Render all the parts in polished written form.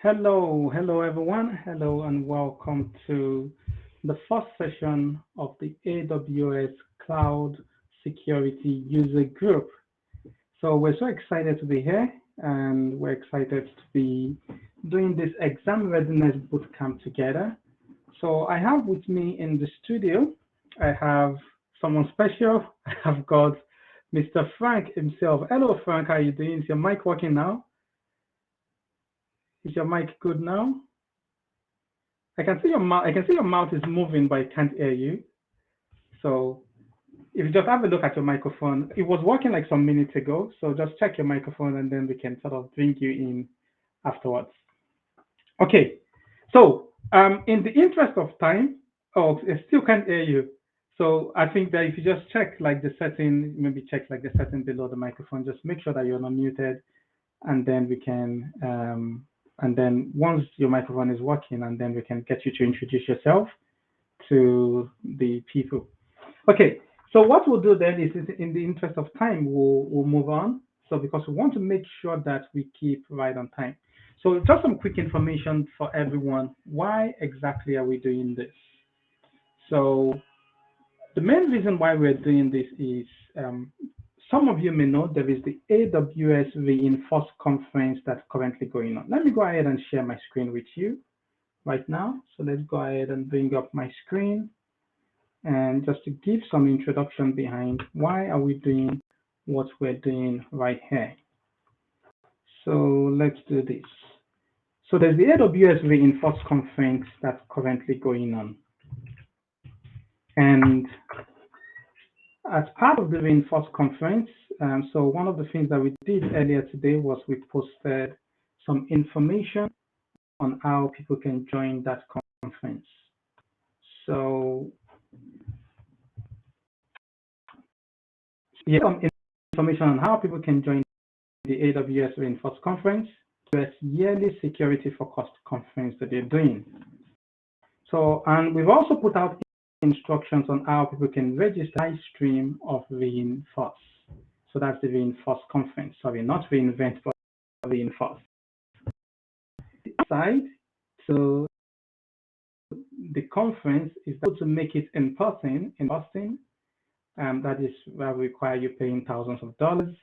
Hello everyone. Hello and welcome to the first session of the AWS Cloud Security User Group. So we're so excited to be here and we're excited to be doing this exam readiness bootcamp together. So I have with me in the studio, I have someone special. I have got Mr. Frank himself. Hello Frank, how are you doing? Is your mic working now? Is your mic good now? I can see your mouth. I can see your mouth is moving, but I can't hear you. So if you just have a look at your microphone, it was working like some minutes ago. So just check your microphone, and then we can sort of bring you in afterwards. Okay. So in the interest of time, oh, I still can't hear you. So I think that if you just check like the setting, maybe check like the setting below the microphone, just make sure that you're not muted, and then we can. And then once your microphone is working, and then we can get you to introduce yourself to the people. Okay, so what we'll do then is in the interest of time, we'll move on. So because we want to make sure that we keep right on time. So just some quick information for everyone. Why exactly are we doing this? So the main reason why we're doing this is some of you may know there is the AWS Reinforce Conference that's currently going on. Let me go ahead and share my screen with you right now. So let's go ahead and bring up my screen. And just to give some introduction behind why are we doing what we're doing right here. So let's do this. So there's the AWS Reinforce Conference that's currently going on. And as part of the Reinforce Conference, so one of the things that we did earlier today was we posted some information on how people can join that conference. So yeah, some information on how people can join the AWS Reinforce Conference, AWS Yearly Security for Cost Conference that they're doing. So, and we've also put out instructions on how people can register live stream of Reinforce. So that's the Reinforce Conference. Sorry, not reinvent, but Reinforce. Side, so the conference is able to make it in person in Boston. That is will require you paying thousands of dollars.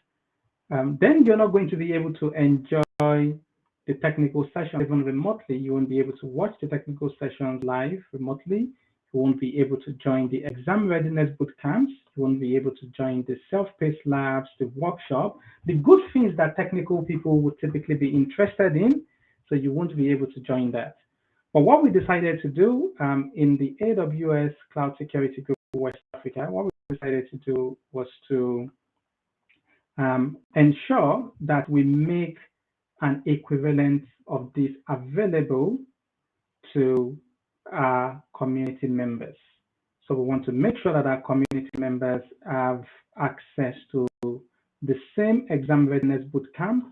Then you're not going to be able to enjoy the technical session even remotely. You won't be able to watch the technical sessions live remotely. You won't be able to join the exam readiness bootcamps. You won't be able to join the self-paced labs, the workshop, the good things that technical people would typically be interested in. So you won't be able to join that. But what we decided to do in the AWS Cloud Security Group West Africa, what we decided to do was to ensure that we make an equivalent of this available to our community members. So we want to make sure that our community members have access to the same exam readiness bootcamp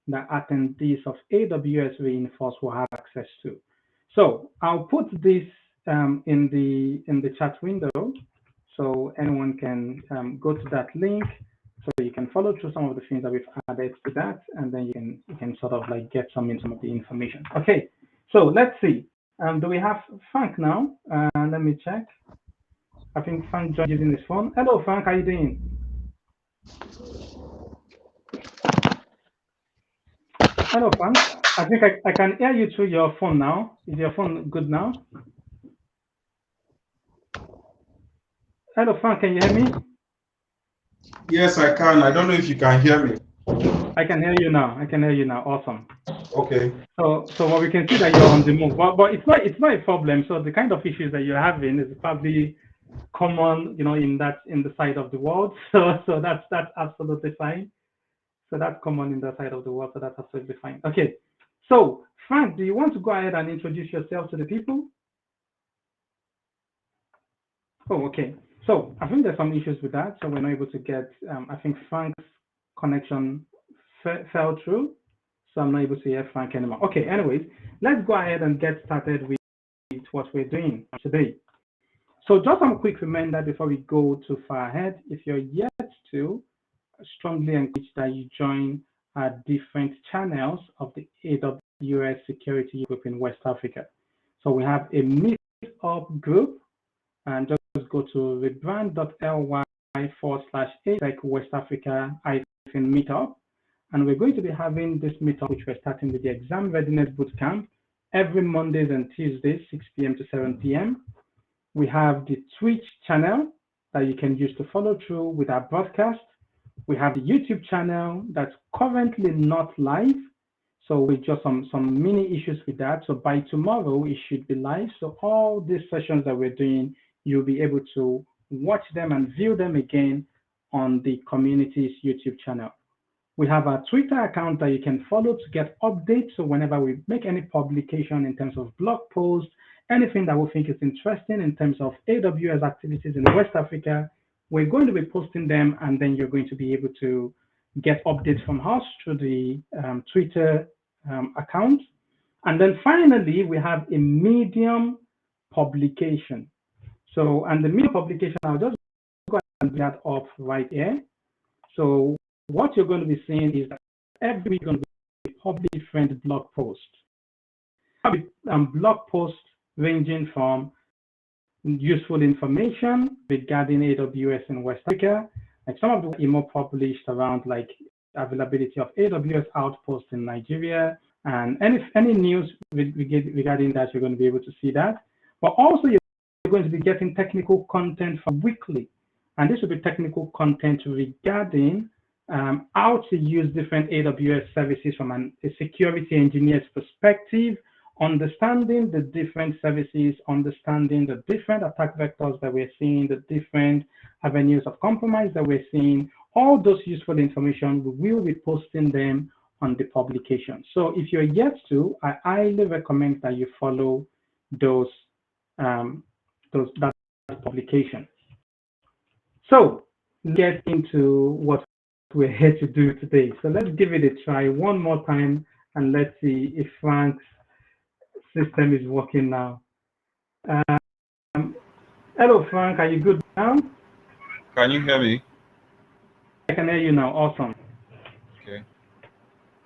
that attendees of AWS Reinforce will have access to. So I'll put this in the chat window, so anyone can go to that link. So you can follow through some of the things that we've added to that, and then you can sort of like get some of the information. Okay, so let's see. Do we have Frank now? Let me check. I think Frank joined using his phone. Hello, Frank. How are you doing? Hello, Frank. I think I can hear you through your phone now. Is your phone good now? Hello, Frank. Can you hear me? Yes, I can. I don't know if you can hear me. I can hear you now. I can hear you now. Awesome. Okay. So what we can see that you're on the move, but it's not a problem. So the kind of issues that you're having is probably common, in the side of the world. So that's absolutely fine. So that's common in that side of the world. So that's absolutely fine. Okay. So Frank, do you want to go ahead and introduce yourself to the people? Oh, okay. So I think there's some issues with that. So we're not able to get. I think Frank's connection fell through. So I'm not able to hear Frank anymore. Okay. Anyways, let's go ahead and get started with what we're doing today. So just some quick reminder before we go too far ahead. If you're yet to, strongly encourage that you join our different channels of the AWS AWS security group in West Africa. So we have a meetup group, and just go to rebrand.ly/ASEC West Africa meetup. And we're going to be having this meetup, which we're starting with the Exam Readiness Bootcamp every Mondays and Tuesdays, 6 p.m. to 7 p.m. We have the Twitch channel that you can use to follow through with our broadcast. We have the YouTube channel that's currently not live. So with just some mini issues with that. So by tomorrow, it should be live. So all these sessions that we're doing, you'll be able to watch them and view them again on the community's YouTube channel. We have a Twitter account that you can follow to get updates. So whenever we make any publication in terms of blog posts, anything that we think is interesting in terms of AWS activities in West Africa, we're going to be posting them, and then you're going to be able to get updates from us through the Twitter account. And then finally, we have a Medium publication. So, and the Medium publication, I'll just go ahead and bring that up right here. So what you're going to be seeing is that every week you're going to be publishing different blog posts. Blog posts ranging from useful information regarding AWS in West Africa, like some of the more published around like availability of AWS Outpost in Nigeria, and any news regarding that, you're going to be able to see that. But also you're going to be getting technical content for weekly, and this will be technical content regarding how to use different AWS services from a security engineer's perspective, understanding the different services, understanding the different attack vectors that we're seeing, the different avenues of compromise that we're seeing. All those useful information, we will be posting them on the publication. So if you're yet to, I highly recommend that you follow that publication. So let's get into what we're here to do today. So let's give it a try one more time, and let's see if Frank's system is working now. Hello, Frank. Are you good now? Can you hear me? I can hear you now. Awesome. Okay.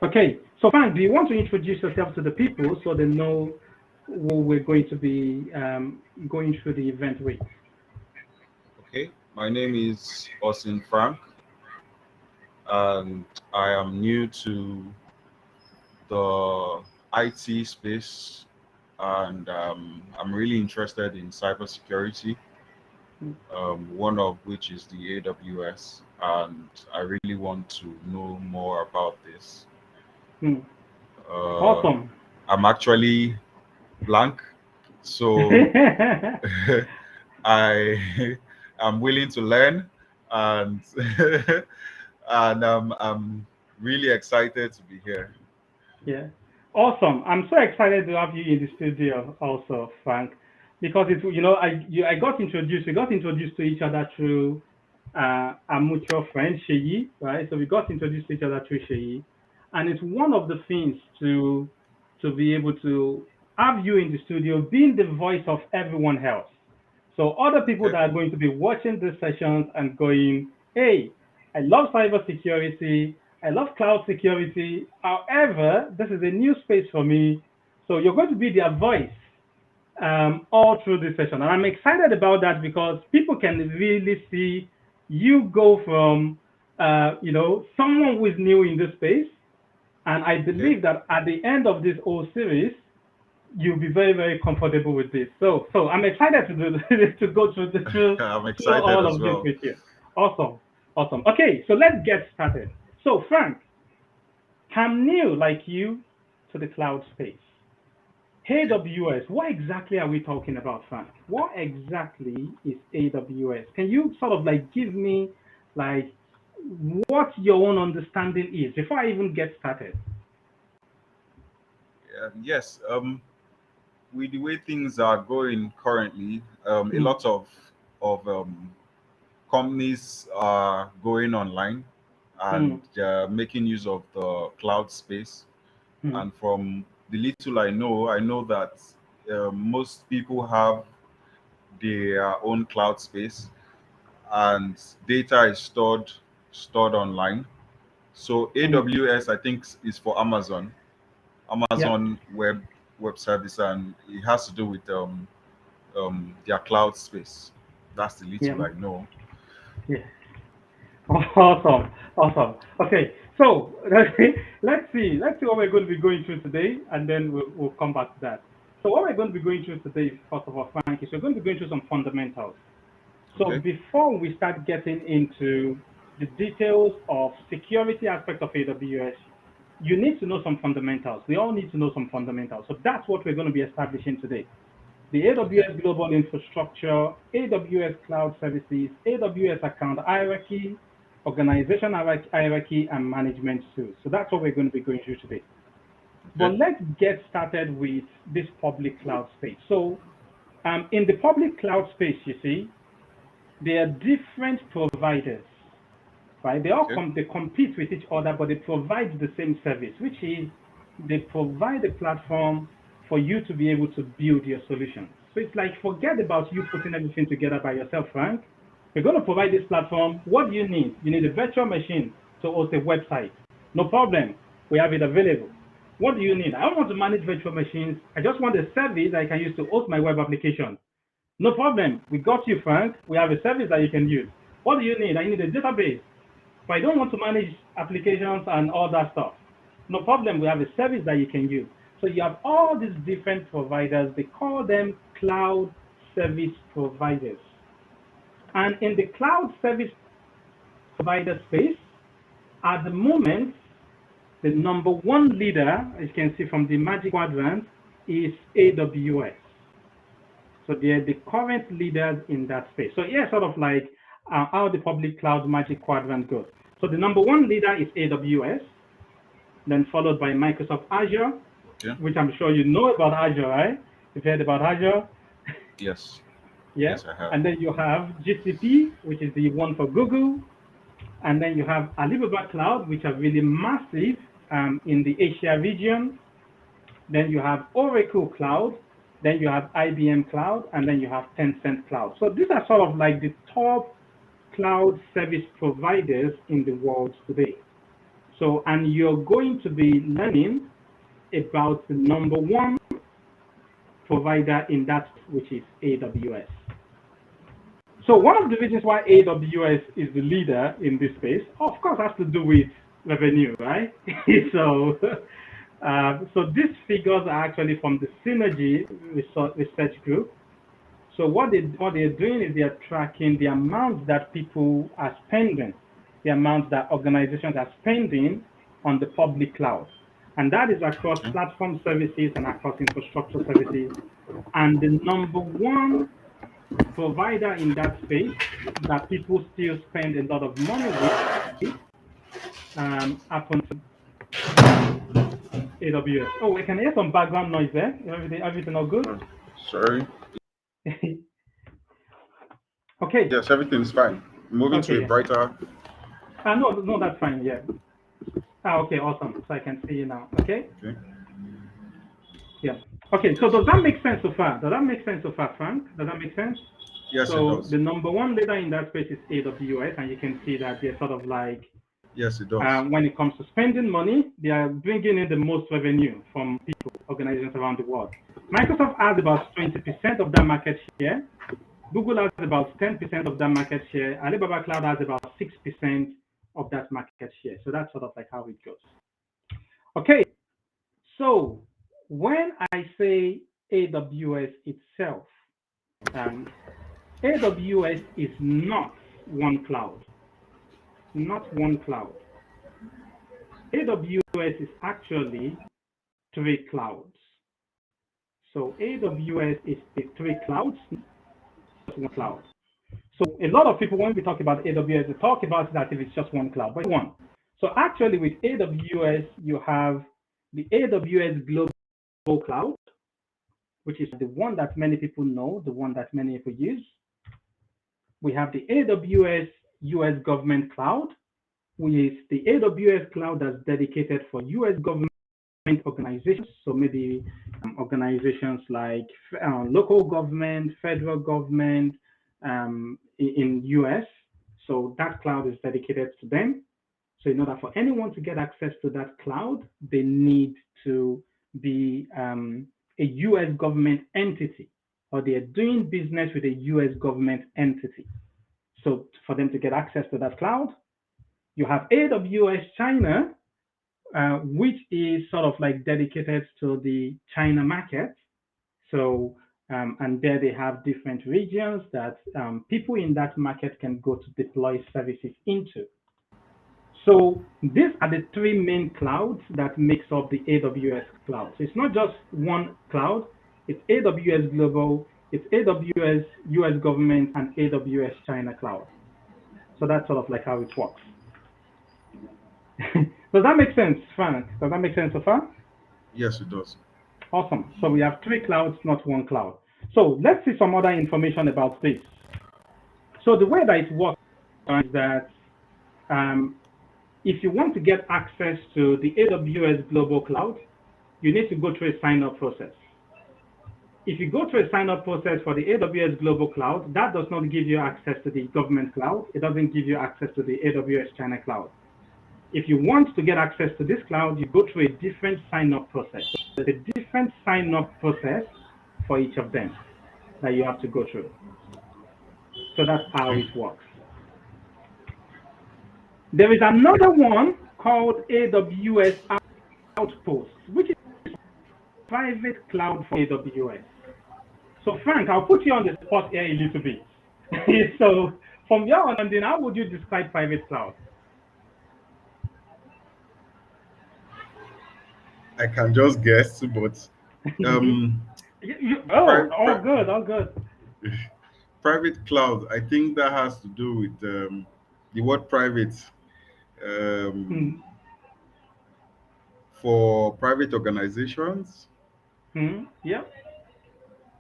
Okay. So, Frank, do you want to introduce yourself to the people so they know who we're going to be going through the event with? Okay. My name is Austin Frank, and I am new to the IT space, and I'm really interested in cybersecurity, one of which is the AWS, and I really want to know more about this. Awesome. I'm actually blank, so I am willing to learn, and and I'm really excited to be here. Yeah. Awesome. I'm so excited to have you in the studio also, Frank, because it's, I got introduced, we got introduced to each other through our mutual friend, Sheyi, right? So we got introduced to each other through Sheyi. And it's one of the things to be able to have you in the studio, being the voice of everyone else. So other people that are going to be watching these sessions and going, hey, I love cybersecurity, I love cloud security. However, this is a new space for me. So you're going to be their voice all through this session. And I'm excited about that because people can really see you go from, someone who is new in this space. And I believe that at the end of this whole series, you'll be very, very comfortable with this. So I'm excited to do to go through I'm excited all as of well. this with you. Awesome. Okay, so let's get started. So Frank, I'm new like you to the cloud space. AWS, what exactly are we talking about, Frank? What exactly is AWS? Can you sort of like give me like what your own understanding is before I even get started? Yes. With the way things are going currently, a lot of companies are going online, and they're making use of the cloud space. And from the little I know that most people have their own cloud space, and data is stored online. So Mm, AWS, I think, is for Amazon, Amazon Web Service, and it has to do with their cloud space. That's the Yeah. little I know. Yeah. Awesome. Awesome. Okay. So let's see what we're going to be going through today, and then we'll come back to that. So what we're going to be going through today, first of all, Frank, is we're going to be going through some fundamentals. So Okay. before we start getting into the details of security aspect of AWS, you need to know some fundamentals. We all need to know some fundamentals. So that's what we're going to be establishing today. The Okay. AWS Global Infrastructure, AWS Cloud Services, AWS Account Hierarchy, Organization Hierarchy, and Management Tools. So that's what we're going to be going through today. But Okay. let's get started with this public cloud space. So in the public cloud space, you see, there are different providers, right? Okay. They compete with each other, but they provide the same service, which is they provide a platform for you to be able to build your solutions. So it's like forget about you putting everything together by yourself, Frank. We're going to provide this platform. What do you need? You need a virtual machine to host a website. No problem. We have it available. What do you need? I don't want to manage virtual machines. I just want a service I can use to host my web application. No problem. We got you, Frank. We have a service that you can use. What do you need? I need a database. But I don't want to manage applications and all that stuff. No problem. We have a service that you can use. So you have all these different providers. They call them cloud service providers. And in the cloud service provider space, at the moment, the number one leader, as you can see from the Magic Quadrant, is AWS. So they're the current leaders in that space. So here's sort of like how the public cloud Magic Quadrant goes. So the number one leader is AWS, then followed by Microsoft Azure, Okay. which I'm sure you know about Azure, right? You've heard about Azure, Yes. yeah. Yes, I have. And then you have GCP, which is the one for Google, and then you have Alibaba Cloud, which are really massive in the Asia region. Then you have Oracle Cloud, then you have IBM Cloud, and then you have Tencent Cloud. So these are sort of like the top cloud service providers in the world today. So, and you're going to be learning about the number one provider in that, which is AWS. So one of the reasons why AWS is the leader in this space, of course, has to do with revenue, right? so, so these figures are actually from the Synergy Research Group. So what they're doing is they're tracking the amount that people are spending, the amount that organizations are spending on the public cloud, and that is across Okay. platform services and across infrastructure services. And the number one provider in that space that people still spend a lot of money with happens to AWS. Oh, I can hear some background noise there. Everything all good? Oh, sorry. Okay. Yes, everything's fine. Moving to Okay. a Yeah. brighter. No, no, that's fine. Yeah. Okay. Awesome. So I can see you now. Okay. Okay. Yeah. Okay. So does that make sense so far? Does that make sense so far, Frank? Does that make sense? Yes, it So does. the number one leader in that space is AWS, and you can see that they're sort of like Yes, it does. when it comes to spending money, they are bringing in the most revenue from people, organizations around the world. Microsoft has about 20% of that market share. Google has about 10% of that market share. Alibaba Cloud has about 6% of that market share. So that's sort of like how it goes. Okay, so when I say AWS itself, um, AWS is not one cloud, not one cloud. AWS is actually three clouds. So AWS is the three clouds, not one cloud. So a lot of people, when we talk about AWS, they talk about it as if it's just one cloud, but it's one. So actually with AWS, you have the AWS Global Cloud, which is the one that many people know, the one that many people use. We have the AWS US Government Cloud, which is the AWS cloud that's dedicated for US government organizations. So maybe organizations like local government, federal government in US. So that cloud is dedicated to them. So in order for anyone to get access to that cloud, they need to be a US government entity, or they are doing business with a US government entity. So for them to get access to that cloud, you have AWS China, which is sort of like dedicated to the China market. So, and there they have different regions that people in that market can go to deploy services into. So these are the three main clouds that makes up the AWS cloud. So it's not just one cloud, it's AWS Global, it's AWS US Government, and AWS China Cloud. So that's sort of like how it works. Does that make sense, Frank? Does that make sense so far? Yes, it does. Awesome. So we have three clouds, not one cloud. So let's see some other information about this. So the way that it works is that um, if you want to get access to the AWS Global Cloud, you need to go through a sign-up process. If you go through a sign-up process for the AWS Global Cloud, that does not give you access to the government cloud. It doesn't give you access to the AWS China Cloud. If you want to get access to this cloud, you go through a different sign-up process. There's a different sign-up process for each of them that you have to go through. So that's how it works. There is another one called AWS Outpost, which is private cloud for AWS. So Frank, I'll put you on the spot here a little bit. So from your understanding, how would you describe private cloud? I can just guess, but um, Oh, pri- all pri- good, all good. private cloud. I think that has to do with the word private. Um, Hmm. for private organizations, Yep,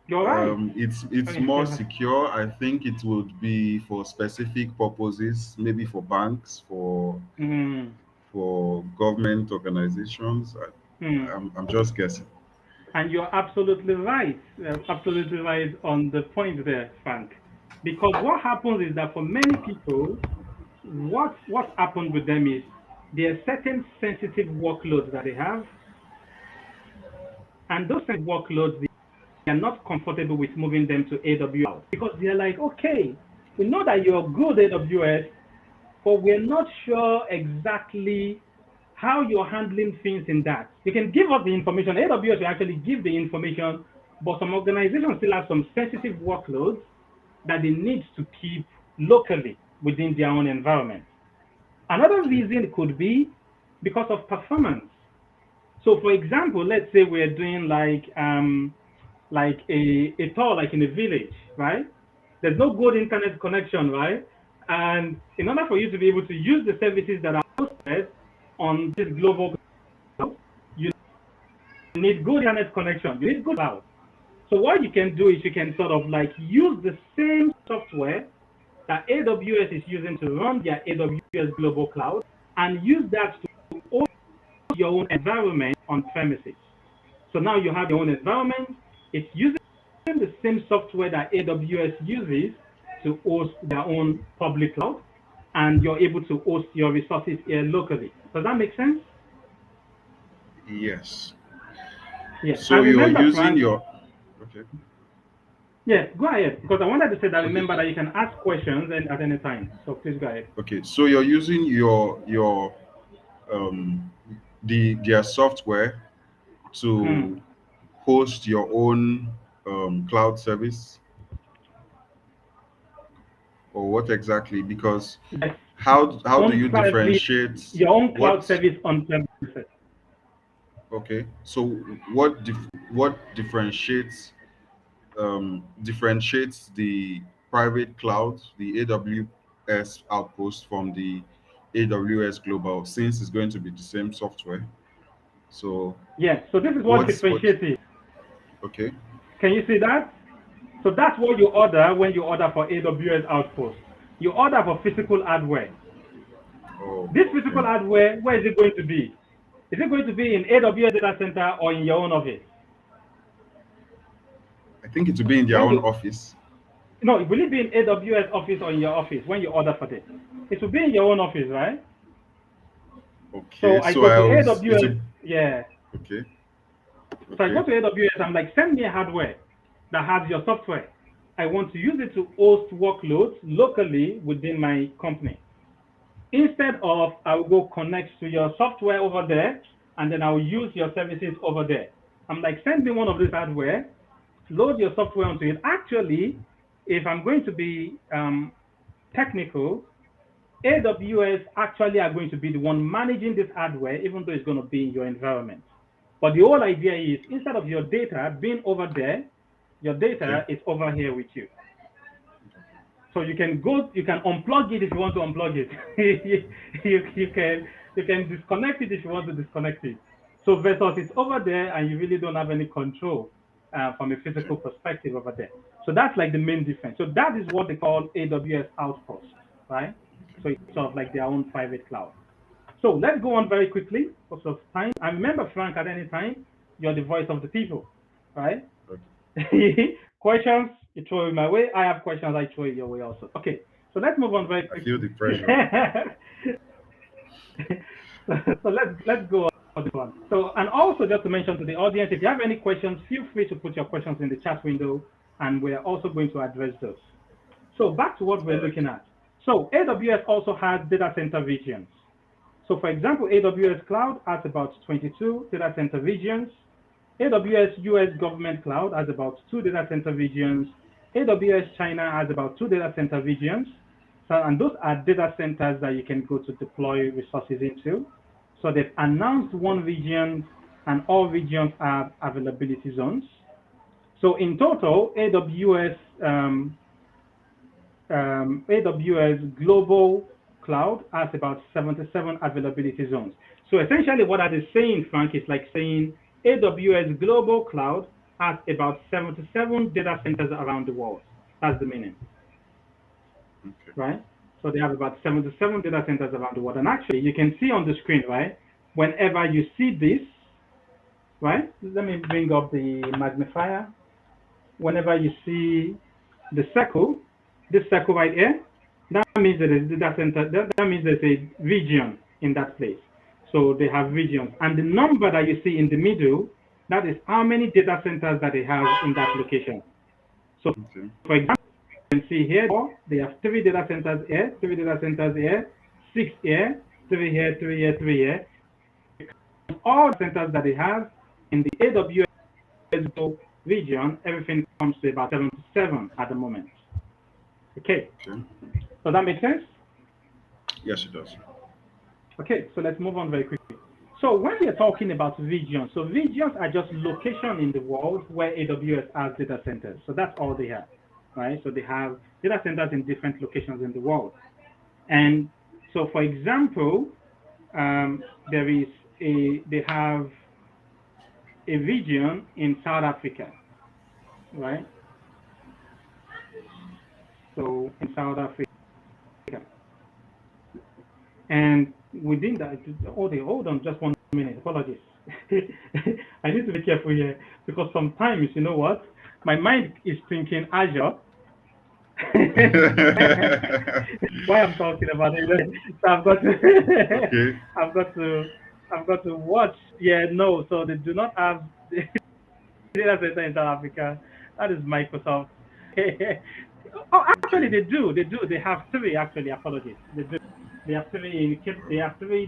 you're right. it's more You're right. secure. I think it would be for specific purposes, maybe for banks, Hmm. for government organizations. Hmm. I'm just guessing. And you're absolutely right. Absolutely right on the point there, Frank. Because what happens is that for many people, what happened with them is there are certain sensitive workloads that they have, and those sensitive workloads they are not comfortable with moving them to AWS because they're like, okay, we know that you're good at AWS, but we're not sure exactly how you're handling things in that. You can give us the information. AWS will actually give the information, but some organizations still have some sensitive workloads that they need to keep locally within their own environment. Another Okay. reason could be because of performance. So, for example, let's say we're doing like a tour, like in a village, right? There's no good internet connection, right? And in order for you to be able to use the services that are hosted on this global cloud, you need good internet connection. You need good cloud. So what you can do is you can sort of like use the same software that AWS is using to run their AWS global cloud and use that to host your own environment on premises. So now you have your own environment. It's using the same software that AWS uses to host their own public cloud, and you're able to host your resources here locally. Does that make sense? Yes. Yes. So And you're remember, using Frank, your okay. yes, go ahead, because I wanted to say that Okay. remember that you can ask questions at any time. So please go ahead. Okay. So you're using your um their software to Hmm. host your own cloud service, or what exactly? Because Yes. how do Own you cloud service, differentiate your own cloud what? service on premises. Okay, so what differentiates the private cloud, the AWS Outpost, from the AWS Global, since it's going to be the same software? So Yes. So this is what what? differentiates it. Okay. Can you see that? So that's what you order when you order for AWS Outpost. You order for physical hardware. Oh, This okay. physical hardware, where is it going to be? Is it going to be in AWS data center or in your own office? I think it will be in their When own you office. No, will it be in AWS office or in your office when you order for this? It will be in your own office, right? Okay, So I so go I to was it will AWS, yeah. okay. So I go Okay. to AWS, I'm like, send me a hardware that has your software. I want to use it to host workloads locally within my company. Instead of I will go connect to your software over there and then I'll use your services over there. I'm like, send me one of this hardware, load your software onto it. Actually, if I'm going to be technical, AWS actually are going to be the one managing this hardware, even though it's going to be in your environment. But the whole idea is instead of your data being over there, your Okay. data is over here with you. So you can go, you can unplug it if you want to unplug it. You can disconnect it if you want to disconnect it. So versus it's over there and you really don't have any control from a Okay. physical perspective over there. So that's like the main difference. So that is what they call AWS Outpost, right? So it's sort of like their own private cloud. So let's go on very quickly because of time. And remember, Frank, at any time, you're the voice of the people, right? Okay. Questions, you throw it my way. I have questions, I throw it your way also. Okay, so let's move on very I feel quickly. the pressure. So let's go on this one. So and also just to mention to the audience, if you have any questions, feel free to put your questions in the chat window, and we're also going to address those. So back to what we're All right. looking at. So AWS also has data center regions. So for example, AWS Cloud has about 22 data center regions. AWS US Government Cloud has about 2 data center regions. AWS China has about 2 data center regions. So, and those are data centers that you can go to deploy resources into. So they've announced one region and all regions have availability zones. So in total, AWS Global Cloud has about 77 availability zones. So essentially what that is saying, Frank, is like saying AWS Global Cloud has about 77 data centers around the world. That's the meaning, Okay. right? So they have about 77 data centers around the world. And actually, you can see on the screen, right? Whenever you see this, right? Let me bring up the magnifier. Whenever you see the circle, this circle right here, that means that there's data center, that means there's a region in that place. So they have regions. And the number that you see in the middle, that is how many data centers that they have in that location. So Okay. for example, you can see here, they have 3 data centers here, 3 data centers here, 6 here, 3 here, 3 here, 3 here. All the centers that they have in the AWS region, everything comes to about 77 at the moment. Okay, Okay. does that make sense? Yes, it does. Okay, so let's move on very quickly. So when we are talking about regions, so regions are just location in the world where AWS has data centers. So that's all they have, right? So they have data centers in different locations in the world. And so, for example, they have a region in South Africa, right? So in South Africa, and within that, hold on just 1 minute. Apologies. I need to be careful here because sometimes, you know what? My mind is thinking Azure. Why I'm talking about it. So I've got to, Okay. I've got to, I've got to watch. Yeah, no. So they do not have the data center in South Africa. That is Microsoft. Oh, actually, Okay. they do. They do. They have 3. Actually, apologies. They do. They have 3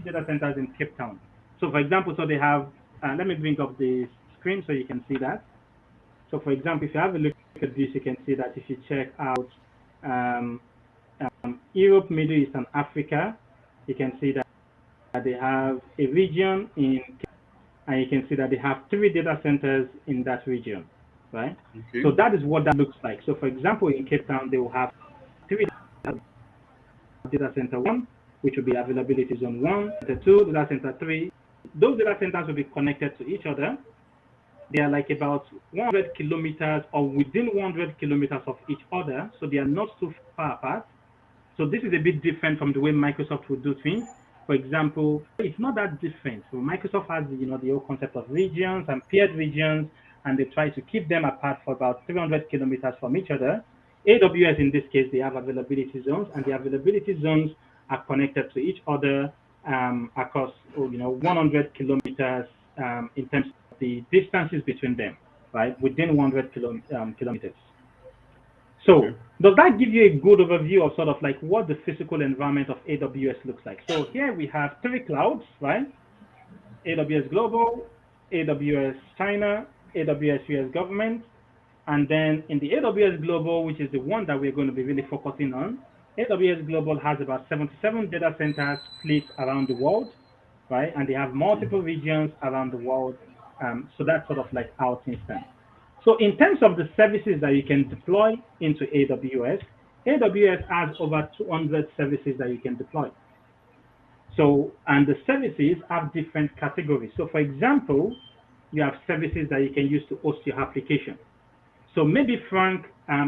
data centers in Cape Town. So, for example, so they have. Let me bring up the screen so you can see that. So, for example, if you have a look at this, you can see that if you check out um, Europe, Middle East, and Africa, you can see that they have a region in, and you can see that they have 3 data centers in that region, right? Okay. So that is what that looks like. So, for example, in Cape Town, they will have 3 data center 1, which will be availability zone 1, data 2, data center 3. Those data centers will be connected to each other. They are like about 100 kilometers or within 100 kilometers of each other, so they are not too far apart. So this is a bit different from the way Microsoft would do things. For example, it's not that different. So Microsoft has, the whole concept of regions and paired regions, and they try to keep them apart for about 300 kilometers from each other. AWS, in this case, they have availability zones, and the availability zones are connected to each other across, 100 kilometers in terms the distances between them, right, within 100 kilometers. So does that give you a good overview of sort of like what the physical environment of AWS looks like? So here we have 3 clouds, right? AWS Global, AWS China, AWS US Government, and then in the AWS Global, which is the one that we're going to be really focusing on, AWS Global has about 77 data centers split around the world, right? And they have multiple regions around the world. So that's sort of like our instance. So in terms of the services that you can deploy into AWS, AWS has over 200 services that you can deploy. So, and the services have different categories. So for example, you have services that you can use to host your application. So maybe Frank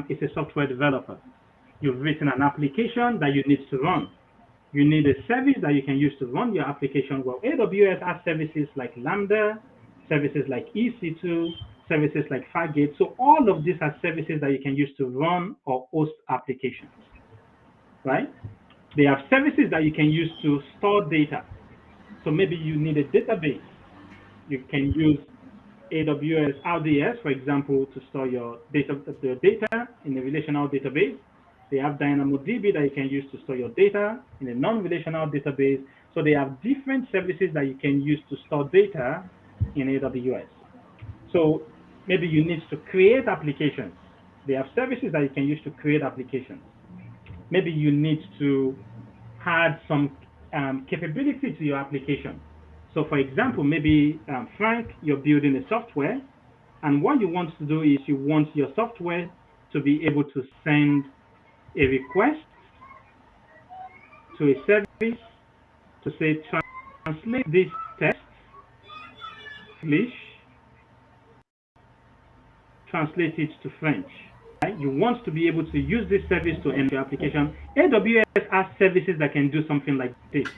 is a software developer. You've written an application that you need to run. You need a service that you can use to run your application. Well, AWS has services like Lambda, services like EC2, services like Fargate. So all of these are services that you can use to run or host applications, right? They have services that you can use to store data. So maybe you need a database. You can use AWS RDS, for example, to store your data in a relational database. They have DynamoDB that you can use to store your data in a non-relational database. So they have different services that you can use to store data in AWS. So maybe you need to create applications. They have services that you can use to create applications. Maybe you need to add some capability to your application. So for example, maybe Frank, you're building a software, and what you want to do is you want your software to be able to send a request to a service to say, translate this text, English, translate it to French. Right? You want to be able to use this service to enter your application. AWS has services that can do something like this,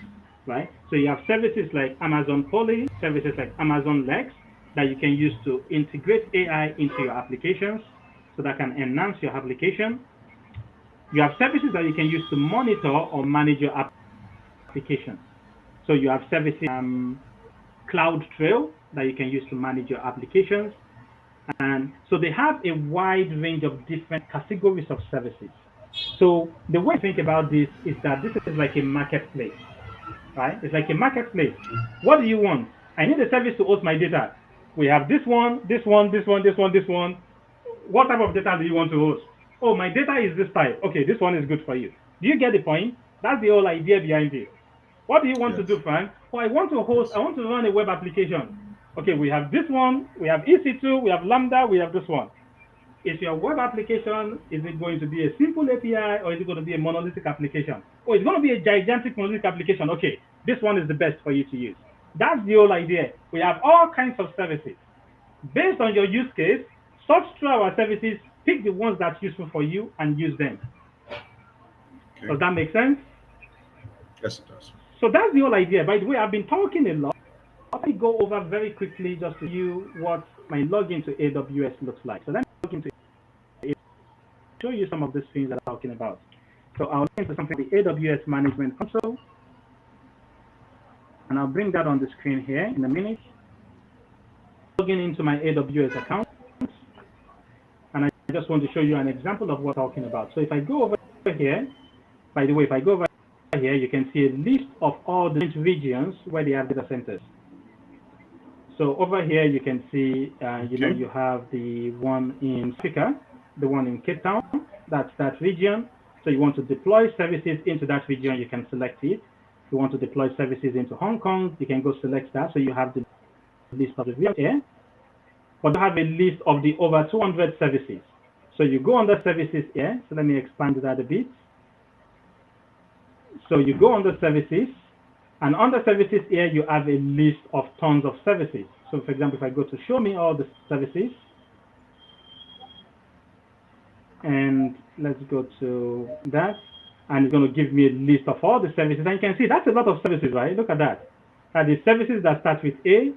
right? So you have services like Amazon Poly, services like Amazon Lex that you can use to integrate AI into your applications so that can enhance your application. You have services that you can use to monitor or manage your application. So you have services CloudTrail that you can use to manage your applications. And so they have a wide range of different categories of services. So the way I think about this is that this is like a marketplace, right? It's like a marketplace. What do you want? I need a service to host my data. We have this one, this one, this one, this one, this one. What type of data do you want to host? Oh, my data is this type. Okay, this one is good for you. Do you get the point? That's the whole idea behind it. What do you want to do, Frank? Oh, I want to run a web application. Okay, we have this one, we have EC2, we have Lambda, we have this one. Is your web application, is it going to be a simple API or is it going to be a monolithic application? Oh, it's going to be a gigantic monolithic application. Okay, this one is the best for you to use. That's the whole idea. We have all kinds of services. Based on your use case, search through our services, pick the ones that's useful for you and use them. Okay. Does that make sense? Yes, it does. So that's the whole idea. By the way, I've been talking a lot. Let me go over very quickly just to you what my login to AWS looks like. So let me log into AWS, show you some of the things that I'm talking about. So I'll log into something like the AWS Management Console, and I'll bring that on the screen here in a minute. Logging into my AWS account, and I just want to show you an example of what I'm talking about. So if I go over here, by the way, if I go over here, you can see a list of all the regions where they have data centers. So over here, you can see, you have the one in Africa, the one in Cape Town, that's that region. So you want to deploy services into that region, you can select it. If you want to deploy services into Hong Kong, you can go select that. So you have the list of the regions here, but you have a list of the over 200 services. So you go under services here. So let me expand that a bit. So you go under services, and under services here, you have a list of tons of services. So for example, if I go to show me all the services, and let's go to that, and it's going to give me a list of all the services. And you can see that's a lot of services, right? Look at that. The services that start with A,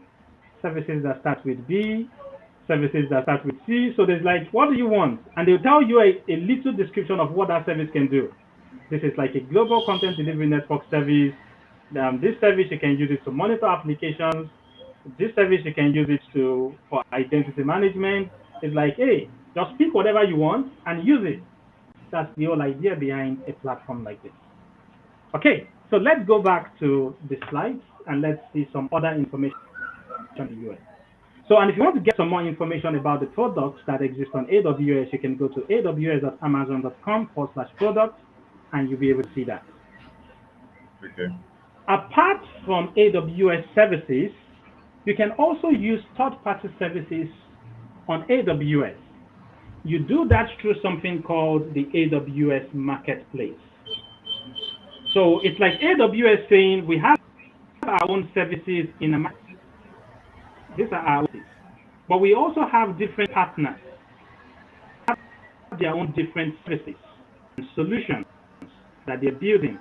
services that start with B, services that start with C. So there's like, what do you want? And they'll tell you a little description of what that service can do. This is like a global content delivery network service. This service, you can use it to monitor applications. This service you can use it for identity management. It's like, hey, just pick whatever you want and use it. That's the whole idea behind a platform like this. Okay, so let's go back to the slides and let's see some other information on the US. So, and if you want to get some more information about the products that exist on AWS, you can go to aws.amazon.com/products and you'll be able to see that. Okay. Apart from AWS services, you can also use third-party services on AWS. You do that through something called the AWS Marketplace. So it's like AWS saying we have our own services in a these are our services, but we also have different partners have their own different services and solutions that they're building.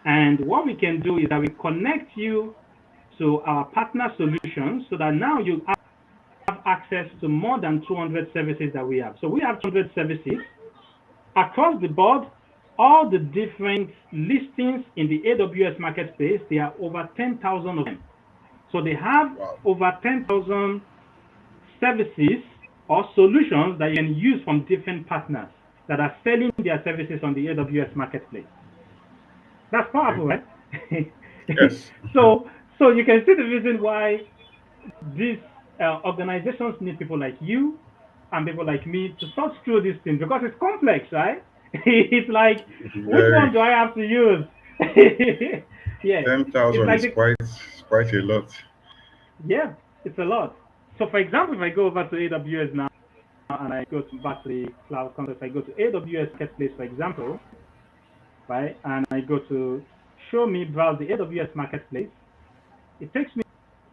And what we can do is that we connect you to our partner solutions so that now you have access to more than 200 services that we have. So we have 200 services across the board, all the different listings in the AWS Marketplace. There are over 10,000 of them. So they have Wow. over 10,000 services or solutions that you can use from different partners that are selling their services on the AWS Marketplace. That's Okay. powerful, right? Yes. so, so you can see the reason why these organizations need people like you and people like me to sort through these things because it's complex, right? It's like, which one Very. do I have to use? Yeah, it's 10,000 like is the, quite a lot. yeah, it's a lot. So, for example, if I go over to AWS now and I go to back to the cloud concept, I go to AWS Marketplace, for example, right, and I go to show me browse the AWS Marketplace, it takes me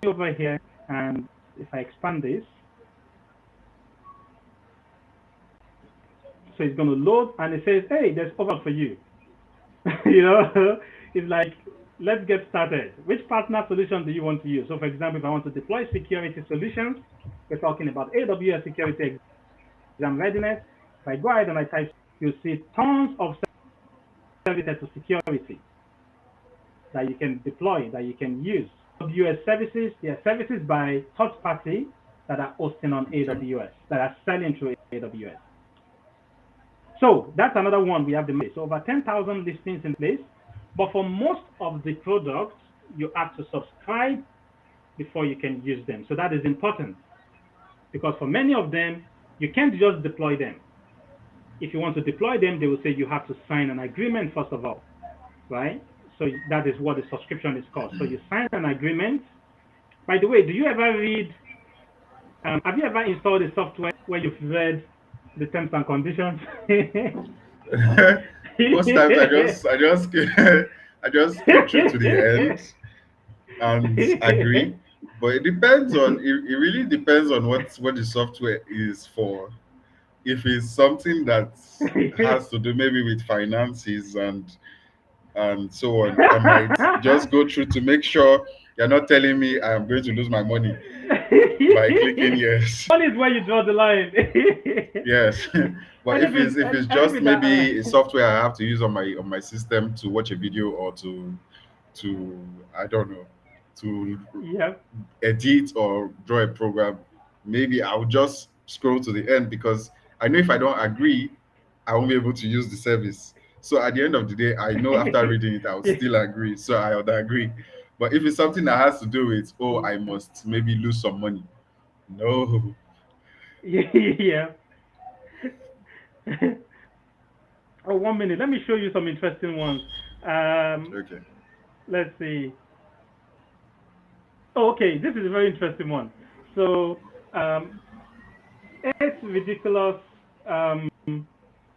over here, and if I expand this, so it's going to load and it says, hey, there's offer for you. you know, it's like, let's get started. Which partner solution do you want to use? So, for example, if I want to deploy security solutions, we're talking about AWS Security Exam Readiness. If I go ahead and I type, you'll see tons of services to security that you can deploy, that you can use. AWS services, they are services by third party that are hosting on Okay. AWS, that are selling through AWS. So that's another one we have the place. So over 10,000 listings in place. But for most of the products, you have to subscribe before you can use them. So that is important because for many of them, you can't just deploy them. If you want to deploy them, they will say you have to sign an agreement first of all, right? So that is what the subscription is called. So you sign an agreement. By the way, do you ever read? Have you ever installed a software where you've read the terms and conditions? Most times I just skip through to the end and agree. But it depends on it really depends on what the software is for. If it's something that has to do maybe with finances and so on, I might just go through to make sure you're not telling me I'm going to lose my money by clicking yes. One is where you draw the line. Yes. But if it's if it's and if just it's maybe a software I have to use on my system to watch a video or to I don't know, to yeah. edit or draw a program, maybe I'll just scroll to the end because I know if I don't agree, I won't be able to use the service. So at the end of the day, I know after reading it, I would still agree. So I would agree. But if it's something that has to do with, oh, I must maybe lose some money. No. Yeah. Oh, 1 minute. Let me show you some interesting ones. Um, Okay. let's see. Oh, okay. This is a very interesting one. So, um, it's ridiculous, um,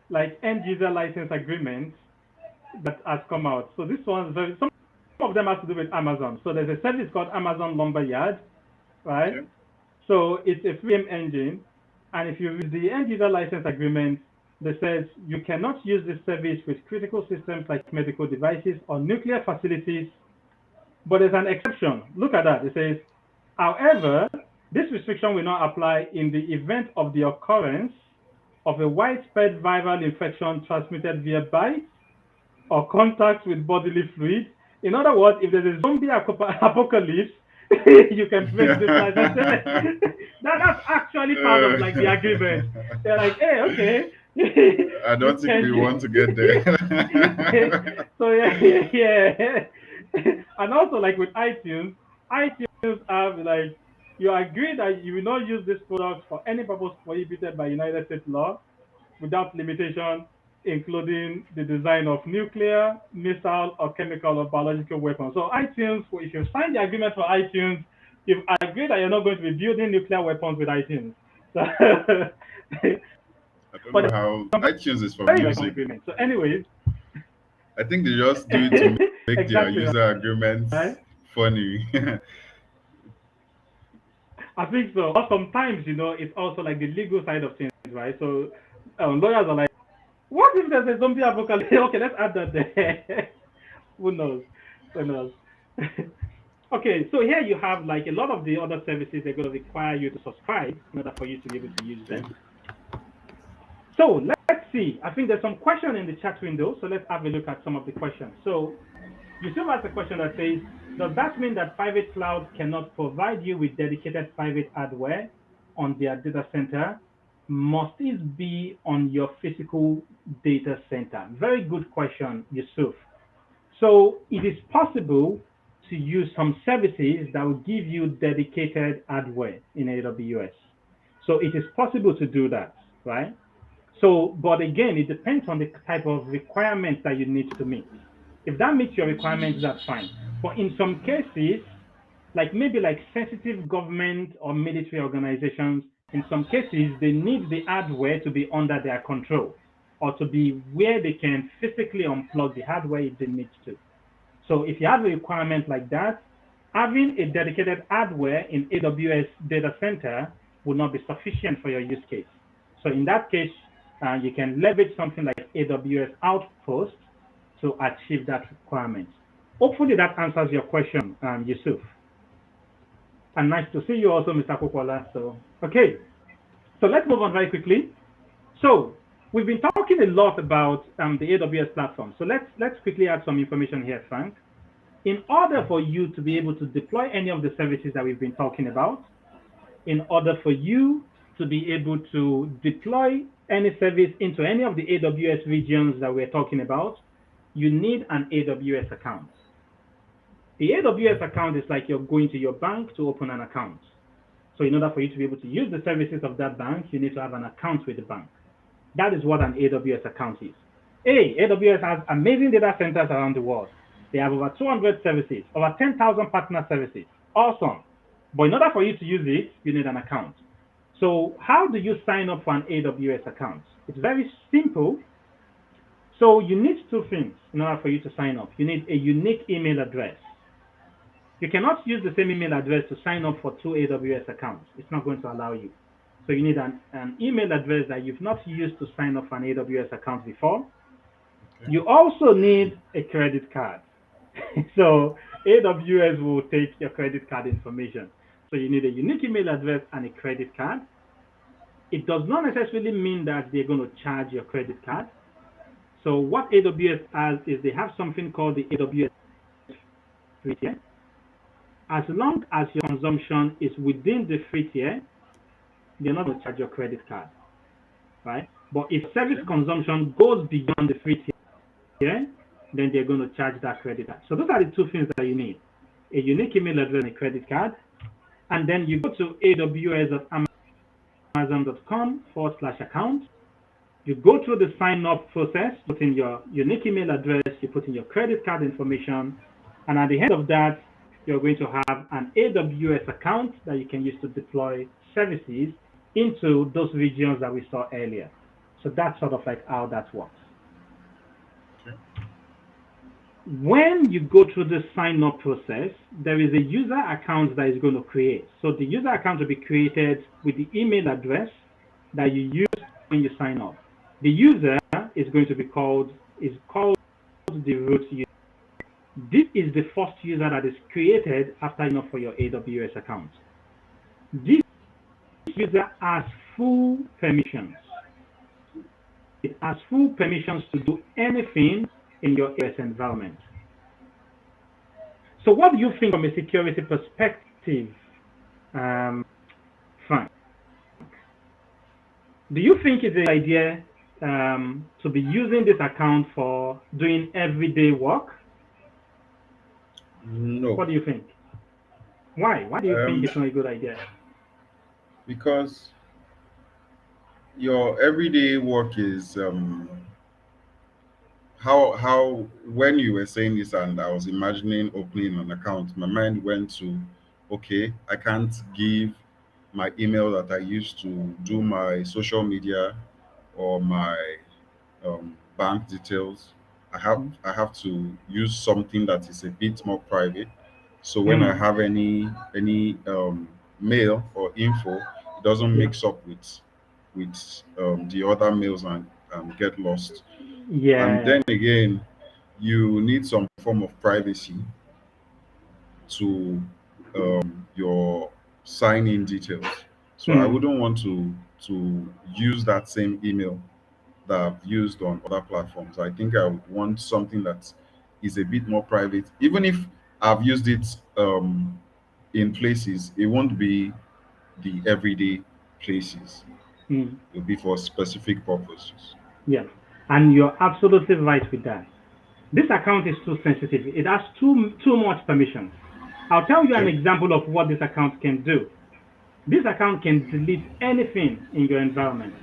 like end user license agreement that has come out. So this one, some of them has to do with Amazon. So there's a service called Amazon Lumberyard, right? Okay. So it's a free engine, and if you read the end user license agreement, that says you cannot use this service with critical systems like medical devices or nuclear facilities. But there's an exception. Look at that. It says, however, this restriction will not apply in the event of the occurrence of a widespread viral infection transmitted via bites or contact with bodily fluid. In other words, if there's a zombie apocalypse, you can make this license. That's actually part of like the agreement. They're like, hey, okay, I you don't think can we want to get use. there. So yeah. And also like with iTunes have like you agree that you will not use this product for any purpose prohibited by United States law without limitation, including the design of nuclear, missile, or chemical or biological weapons. So iTunes, if you sign the agreement for iTunes, you've agreed that you're not going to be building nuclear weapons with iTunes. So, I don't but know how it's iTunes is for a very music. agreement. So, anyways, I think they just do it to make their exactly user agreements right. funny. I think so. Or sometimes, it's also like the legal side of things, right? So lawyers are like, what if there's a zombie apocalypse? Okay, let's add that there. Who knows? Who knows? Okay, so here you have like a lot of the other services they're going to require you to subscribe in order for you to be able to use Okay. them. So let's see. I think there's some question in the chat window. So let's have a look at some of the questions. So you still ask a question that says, does that mean that private clouds cannot provide you with dedicated private hardware on their data center? Must it be on your physical data center? Very good question, Yusuf. So it is possible to use some services that will give you dedicated hardware in AWS. So it is possible to do that, right? So, but again, it depends on the type of requirements that you need to meet. If that meets your requirements, that's fine. But in some cases, like maybe like sensitive government or military organizations, in some cases, they need the hardware to be under their control or to be where they can physically unplug the hardware if they need to. So if you have a requirement like that, having a dedicated hardware in AWS data center will not be sufficient for your use case. So in that case, you can leverage something like AWS Outpost to achieve that requirement. Hopefully that answers your question, Yusuf. And nice to see you also, Mr. Kokola. So, okay. So let's move on very quickly. So we've been talking a lot about the AWS platform. So let's quickly add some information here, Frank. In order for you to be able to deploy any of the services that we've been talking about, in order for you to be able to deploy any service into any of the AWS regions that we're talking about, you need an AWS account. The AWS account is like you're going to your bank to open an account. So in order for you to be able to use the services of that bank, you need to have an account with the bank. That is what an AWS account is. AWS has amazing data centers around the world. They have over 200 services, over 10,000 partner services. Awesome. But in order for you to use it, you need an account. So how do you sign up for an AWS account? It's very simple. So you need two things in order for you to sign up. You need a unique email address. You cannot use the same email address to sign up for two AWS accounts. It's not going to allow you. So you need an email address that you've not used to sign up for an AWS account before. Okay. You also need a credit card. So AWS will take your credit card information. So you need a unique email address and a credit card. It does not necessarily mean that they're going to charge your credit card. So what AWS has is they have something called the AWS free tier. As long as your consumption is within the free tier, they're not going to charge your credit card, right? But if service Okay. consumption goes beyond the free tier, then they're going to charge that credit card. So those are the two things that you need: a unique email address and a credit card. And then you go to aws.amazon.com/account. You go through the sign up process, put in your unique email address, you put in your credit card information, and at the end of that, you're going to have an AWS account that you can use to deploy services into those regions that we saw earlier. So that's sort of like how that works. Okay. When you go through the sign up process, there is a user account that is going to create. So the user account will be created with the email address that you use when you sign up. The user is going to be called the root user. This is the first user that is created after signing up for your AWS account. This user has full permissions. It has full permissions to do anything in your AWS environment. So what do you think from a security perspective perspective, Frank, do you think it's an idea to be using this account for doing everyday work? No, What do you think? Why? Why do you think um, it's not a good idea? because your everyday work is how when you were saying this and I was imagining opening an account, my mind went to, okay, I can't give my email that I used to do my social media or my bank details. I have to use something that is a bit more private. So when I Hmm. have any mail or info, it doesn't Yeah. mix up with the other mails and get lost. And Yeah. then again, you need some form of privacy to your sign-in details. So I Hmm. wouldn't want to use that same email that I've used on other platforms. I think I would want something that is a bit more private. Even if I've used it in places, it won't be the everyday places. Hmm. It'll be for specific purposes. Yeah. And you're absolutely right with that. This account is too sensitive. It has too much permissions. I'll tell you an Okay. example of what this account can do. This account can delete anything in your environment.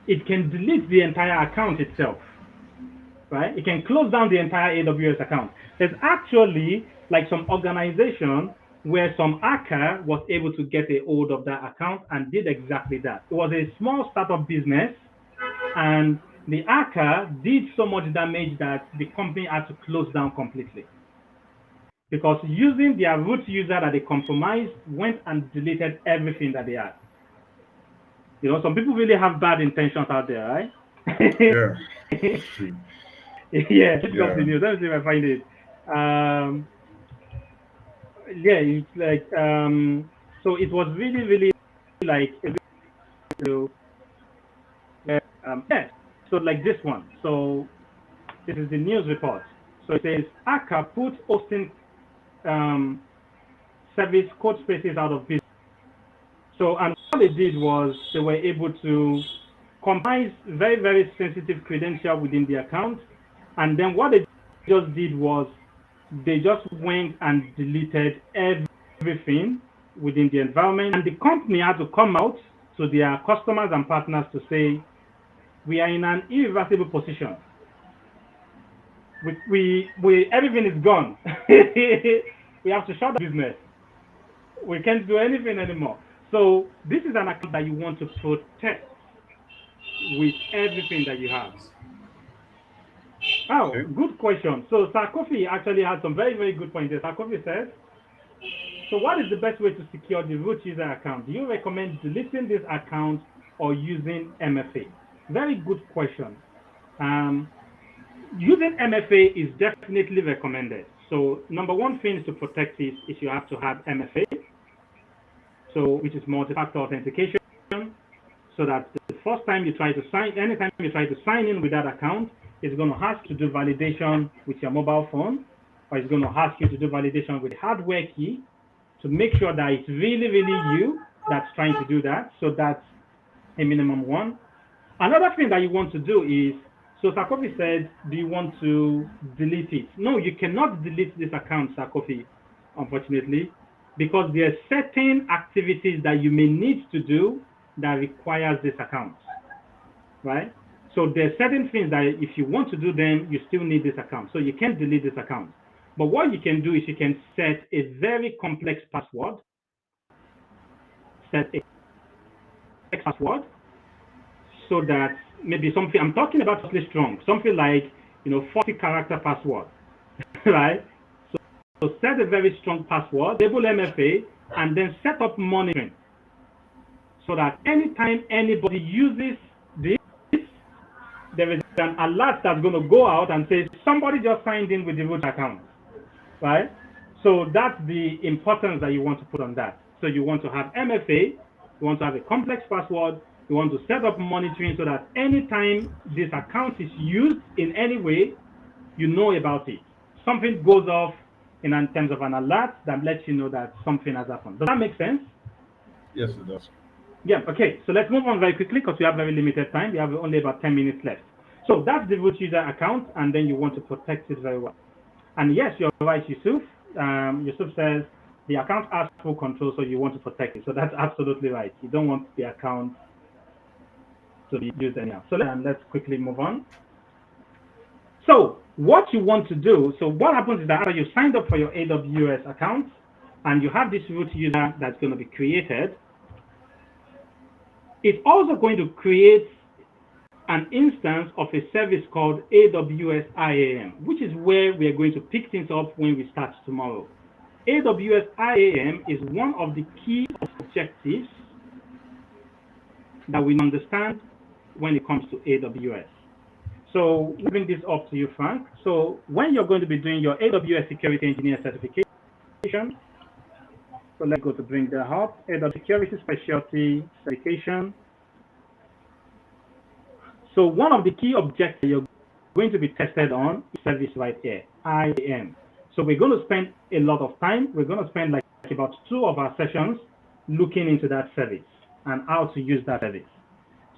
It can delete the entire account itself, right? It can close down the entire AWS account. There's actually like some organization where some hacker was able to get a hold of that account and did exactly that. It was a small startup business, and the hacker did so much damage that the company had to close down completely because using their root user that they compromised went and deleted everything that they had. Some people really have bad intentions out there, right? Yeah. Yeah, let's Yeah. continue. Let me see if I find it. Um, yeah, it's like so it was really, really like yeah. So like this one. So this is the news report. So it says Akka put hosting um, service code spaces out of business. So and what they did was they were able to compromise very, very sensitive credential within the account. And then what they just did was they just went and deleted everything within the environment. And the company had to come out to their customers and partners to say, we are in an irreversible position. We everything is gone. We have to shut the business. We can't do anything anymore. So this is an account that you want to protect with everything that you have. Oh, Okay. good question. So Sarkozy actually had some very, very good points there. Sarkozy says, so what is the best way to secure the root user account? Do you recommend deleting this account or using MFA? Very good question. Um, Using MFA is definitely recommended. So number one thing to protect is you have to have MFA, so which is multi-factor authentication, so that the first time you try to anytime you try to sign in with that account, it's going to ask you to do validation with your mobile phone, or it's going to ask you to do validation with the hardware key to make sure that it's really, really you that's trying to do that. So that's a minimum one. Another thing that you want to do is, so Sarkozy said, do you want to delete it? No, you cannot delete this account, Sarkozy, unfortunately, because there are certain activities that you may need to do that requires this account, right? So there are certain things that if you want to do them, you still need this account. So you can't delete this account. But what you can do is you can set a very complex password, set a complex password so that maybe something I'm talking about something strong, something like 40 character password, right? So set a very strong password, enable MFA, and then set up monitoring so that anytime anybody uses this, there is an alert that's going to go out and say somebody just signed in with the root account, right? So that's the importance that you want to put on that. So you want to have MFA, you want to have a complex password, you want to set up monitoring so that anytime this account is used in any way, you know about it. Something goes off, in terms of an alert that lets you know that something has happened. Does that make sense? Yes, it does. Yeah, okay. So let's move on very quickly because we have very limited time. We have only about 10 minutes left. So that's the root user account, and then you want to protect it very well. And yes, you're right, Yusuf. Yusuf says the account has full control, so you want to protect it. So that's absolutely right. You don't want the account to be used anyhow. So let's quickly move on. So what you want to do, so what happens is that after you signed up for your AWS account and you have this root user that's going to be created, it's also going to create an instance of a service called AWS IAM, which is where we are going to pick things up when we start tomorrow. AWS IAM is one of the key objectives that we understand when it comes to AWS. So we bring this up to you, Frank. So when you're going to be doing your AWS Security Engineer certification, so let's go to bring that up, AWS Security Specialty Certification. So one of the key objectives you're going to be tested on is service right here, IAM. So we're going to spend a lot of time. We're going to spend like about 2 of our sessions looking into that service and how to use that service.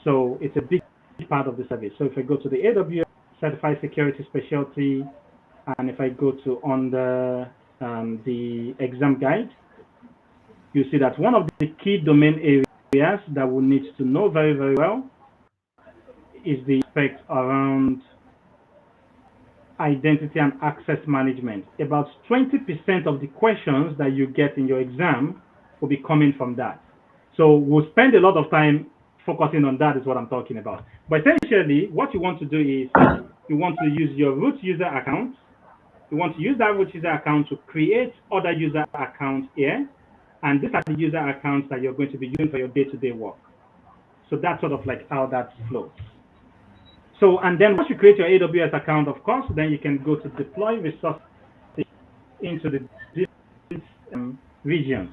So it's a big part of the service. So if I go to the AWS Certified Security Specialty, and if I go to on the exam guide, you see that one of the key domain areas that we need to know very, very well is the aspect around identity and access management. About 20% of the questions that you get in your exam will be coming from that. So we'll spend a lot of time focusing on that, is what I'm talking about. But essentially, what you want to do is you want to use your root user account. You want to use that root user account to create other user accounts here. And these are the user accounts that you're going to be using for your day-to-day work. So that's sort of like how that flows. So, and then once you create your AWS account, of course, then you can go to deploy resources into the different regions.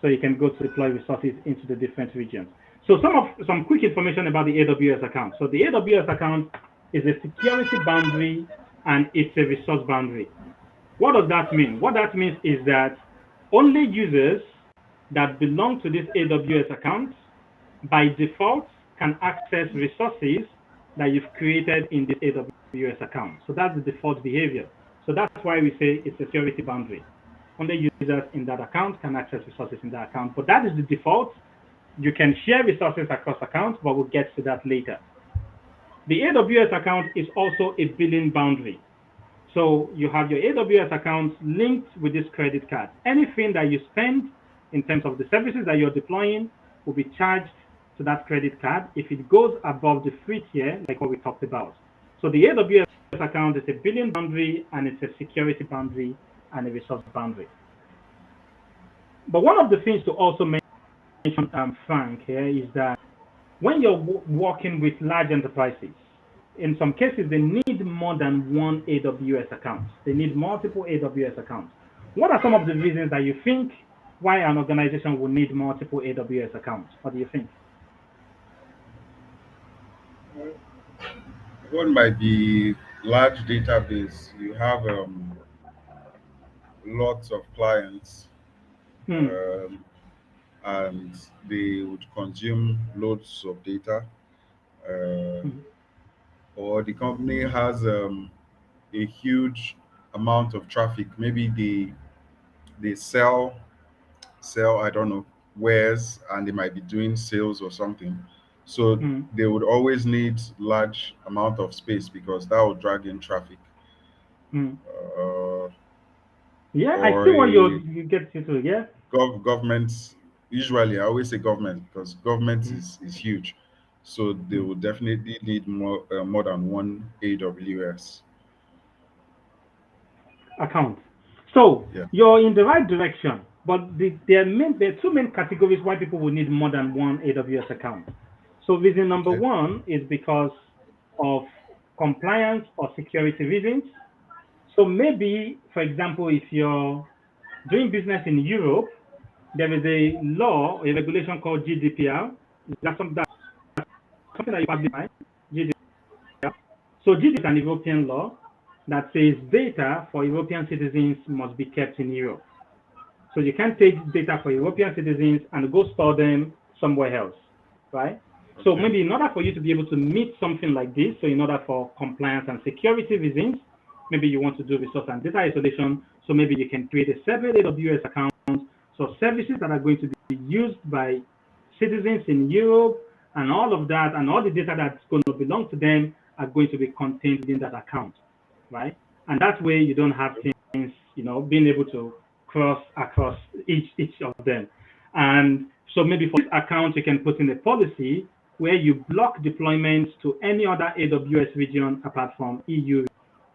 So you can go to deploy resources into the different regions. So some quick information about the AWS account. So the AWS account is a security boundary and it's a resource boundary. What does that mean? What that means is that only users that belong to this AWS account by default can access resources that you've created in this AWS account. So that's the default behavior. So that's why we say it's a security boundary. Only users in that account can access resources in that account. But that is the default. You can share resources across accounts, but we'll get to that later. The AWS account is also a billing boundary. So you have your AWS accounts linked with this credit card. Anything that you spend in terms of the services that you're deploying will be charged to that credit card if it goes above the free tier, like what we talked about. So the AWS account is a billing boundary and it's a security boundary and a resource boundary. But one of the things to also mention, Frank, here is that when you're working with large enterprises, in some cases, they need more than one AWS account. They need multiple AWS accounts. What are some of the reasons that you think why an organization will need multiple AWS accounts? What do you think? One might be large database. You have lots of clients, Hmm. um, and they would consume loads of data. Uh, Hmm. or the company has a huge amount of traffic. Maybe they sell, I don't know, wares, and they might be doing sales or something. So Hmm. they would always need large amount of space because that would drag in traffic. Hmm. Uh, Yeah, I or see what a you get into. Yeah. government. Usually, I always say government because government Hmm. is huge. So they Hmm. will definitely need more than one AWS. Account. So Yeah. you're in the right direction, but there are 2 main categories why people will need more than one AWS account. So reason number Okay. one is because of compliance or security reasons. So maybe, for example, if you're doing business in Europe, there is a law, a regulation called GDPR. That's something that you probably find, GDPR. So GDPR is an European law. that says data for European citizens must be kept in Europe. So you can't take data for European citizens and go store them somewhere else, right? So Okay. maybe in order for you to be able to meet something like this, so in order for compliance and security reasons, maybe you want to do resource and data isolation. So maybe you can create a separate AWS account. So services that are going to be used by citizens in Europe and all of that, and all the data that's going to belong to them are going to be contained in that account, right? And that way you don't have things, being able to cross across each of them. And so maybe for this account, you can put in a policy where you block deployments to any other AWS region apart from EU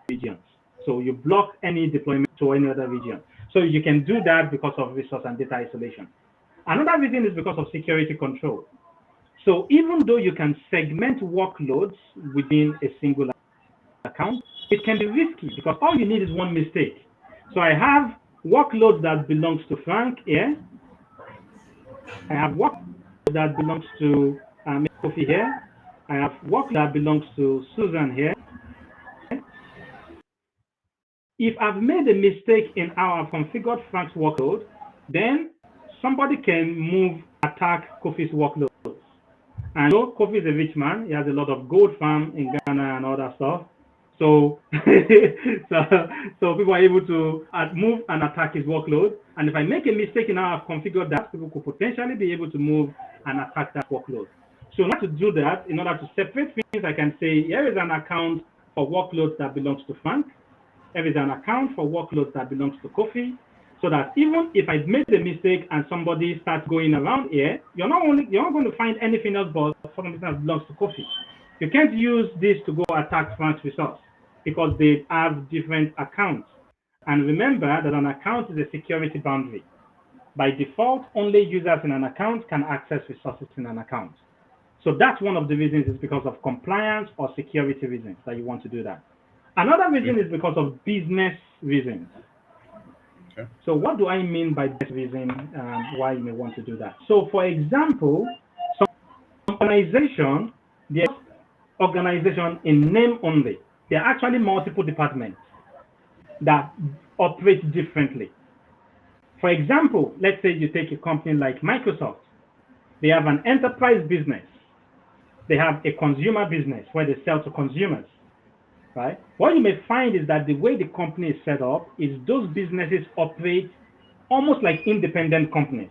regions. So you block any deployment to any other region. So you can do that because of resource and data isolation. Another reason is because of security control. So even though you can segment workloads within a single account, it can be risky because all you need is one mistake. So I have workload that belongs to Frank here. I have workload that belongs to Kofi here. I have workload that belongs to Susan here. If I've made a mistake in how I've configured Frank's workload, then somebody can attack Kofi's workload. And Kofi is a rich man. He has a lot of gold farm in Ghana and all that stuff. So, so people are able to move and attack his workload. And if I make a mistake in how I've configured that, people could potentially be able to move and attack that workload. So in order to do that, in order to separate things, I can say here is an account for workloads that belongs to Frank. There is an account for workloads that belongs to Kofi, so that even if I made a mistake and somebody starts going around here, you're not going to find anything else but something that belongs to Kofi. You can't use this to go attack Frank's resource because they have different accounts. And remember that an account is a security boundary. By default, only users in an account can access resources in an account. So that's one of the reasons, is because of compliance or security reasons that you want to do that. Another reason is because of business reasons. Okay. So what do I mean by this reason why you may want to do that? So for example, some organization, the organization in name only, there are actually multiple departments that operate differently. For example, let's say you take a company like Microsoft. They have an enterprise business. They have a consumer business where they sell to consumers. Right? What you may find is that the way the company is set up is those businesses operate almost like independent companies.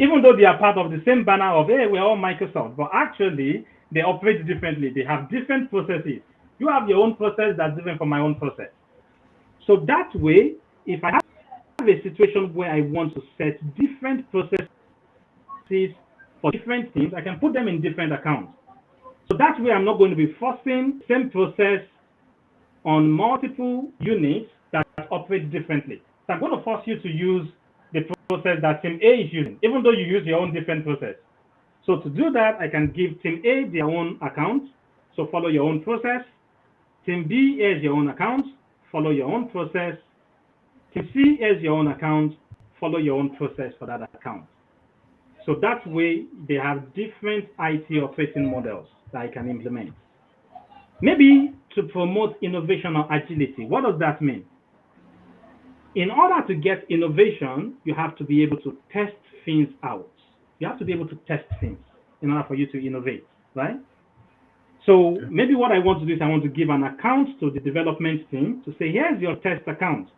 Even though they are part of the same banner of, hey, we're all Microsoft, but actually they operate differently. They have different processes. You have your own process that's different from my own process. So that way, if I have a situation where I want to set different processes for different things, I can put them in different accounts. So that way I'm not going to be forcing the same process on multiple units that operate differently. So I'm going to force you to use the process that team A is using, even though you use your own different process. So to do that, I can give team A their own account, so follow your own process. Team B has your own account, follow your own process. Team C has your own account, follow your own process for that account. So that way, they have different IT operating models that I can implement. Maybe to promote innovation or agility. What does that mean? In order to get innovation, you have to be able to test things out. You have to be able to test things in order for you to innovate, right? So maybe what I want to do is I want to give an account to the development team to say, here's your test account.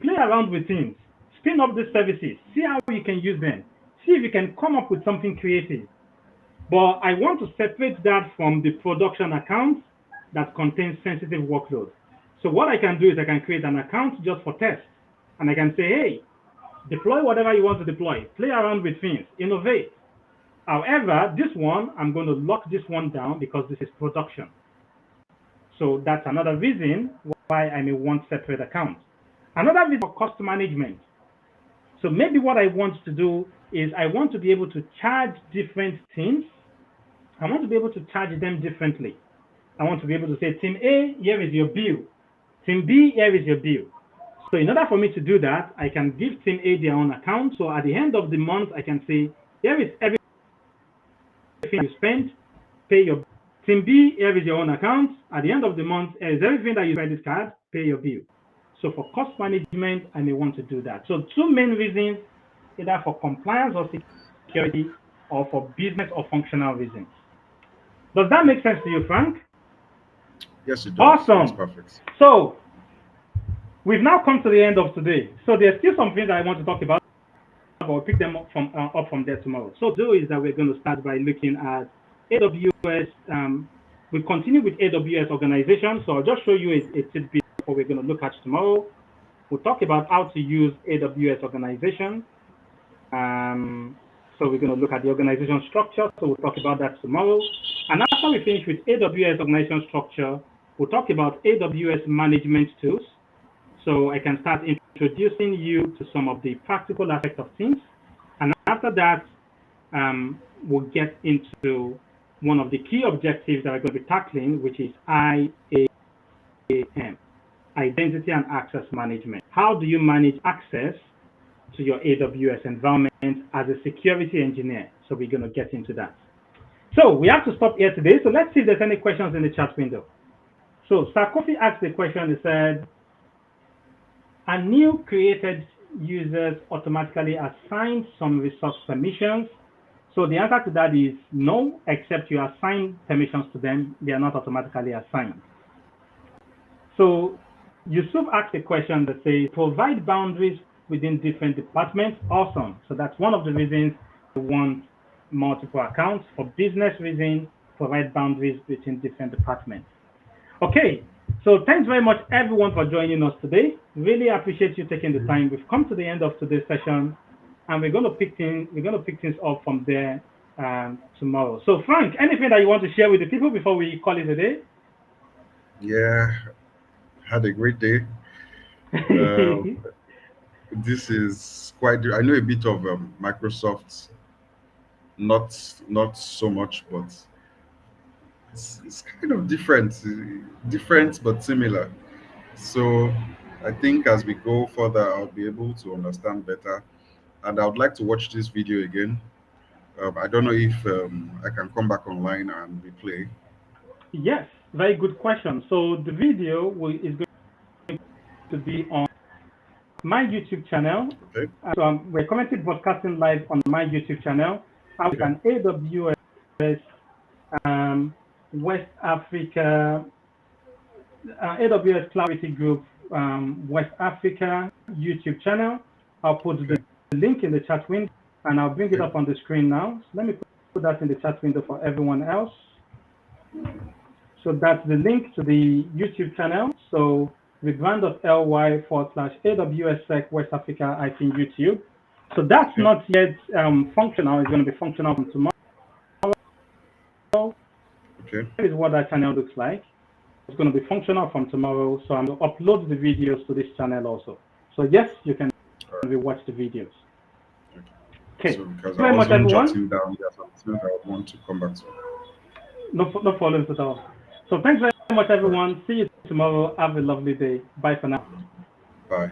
Play around with things. Spin up the services. See how you can use them. See if you can come up with something creative. But I want to separate that from the production account that contains sensitive workload. So what I can do is I can create an account just for tests. And I can say, hey, deploy whatever you want to deploy. Play around with things. Innovate. However, this one, I'm going to lock this one down because this is production. So that's another reason why I may want separate accounts. Another reason for cost management. So maybe what I want to do is I want to be able to charge different teams. I want to be able to charge them differently. I want to be able to say, Team A, here is your bill. Team B, here is your bill. So in order for me to do that, I can give Team A their own account. So at the end of the month, I can say, here is everything you spent, pay your Team B, here is your own account. At the end of the month, here is everything that you credit card, pay your bill. So for cost management, I may want to do that. So two main reasons, either for compliance or security, or for business or functional reasons. Does that make sense to you, Frank? Yes, it does. It's Awesome. perfect. So we've now come to the end of today. So there's still some things that I want to talk about, but we'll pick them up from there tomorrow. So do is that we're going to start by looking at AWS. We continue with AWS organization. So I'll just show you a tidbit of what we're going to look at tomorrow. We'll talk about how to use AWS organization. So we're going to look at the organization structure. So we'll talk about that tomorrow. And after we finish with AWS organization structure, we'll talk about AWS management tools. So I can start introducing you to some of the practical aspects of things. And after that, we'll get into one of the key objectives that we're going to be tackling, which is IAM, Identity and Access Management. How do you manage access to your AWS environment as a security engineer? So we're going to get into that. So we have to stop here today. So let's see if there's any questions in the chat window. So Sarkofi asked the question, he said, are new created users automatically assigned some resource permissions? So the answer to that is no, except you assign permissions to them. They are not automatically assigned. So Yusuf asked a question that says, provide boundaries within different departments. Awesome. So that's one of the reasons we want multiple accounts. For business reasons, provide boundaries between different departments. Okay. So thanks very much, everyone, for joining us today. Really appreciate you taking the time. We've come to the end of today's session, and we're going to pick things up from there tomorrow. So, Frank, anything that you want to share with the people before we call it a day? Yeah, had a great day. This is quite. I know a bit of Microsoft, not so much, but it's kind of different but similar. So I think as we go further, I'll be able to understand better. And I would like to watch this video again. I don't know if I can come back online and replay. Yes, very good question. So the video is going to be on my YouTube channel. Okay. So we're currently broadcasting live on my YouTube channel. With Okay. an AWS West Africa, AWS Cloud Group West Africa YouTube channel. I'll put the link in the chat window, and I'll bring it up on the screen now. So let me put that in the chat window for everyone else. So that's the link to the YouTube channel. So rebrand.ly/AWS Sec West Africa YouTube. So that's not yet functional. It's going to be functional from tomorrow. Okay. That is what that channel looks like. It's going to be functional from tomorrow. So I'm going to upload the videos to this channel also. So yes, you can rewatch the videos. Okay. So because very much, everyone. Jotting down something I would want to come back to. No problems at all. So thanks very much, everyone. See you tomorrow. Have a lovely day. Bye for now. Bye.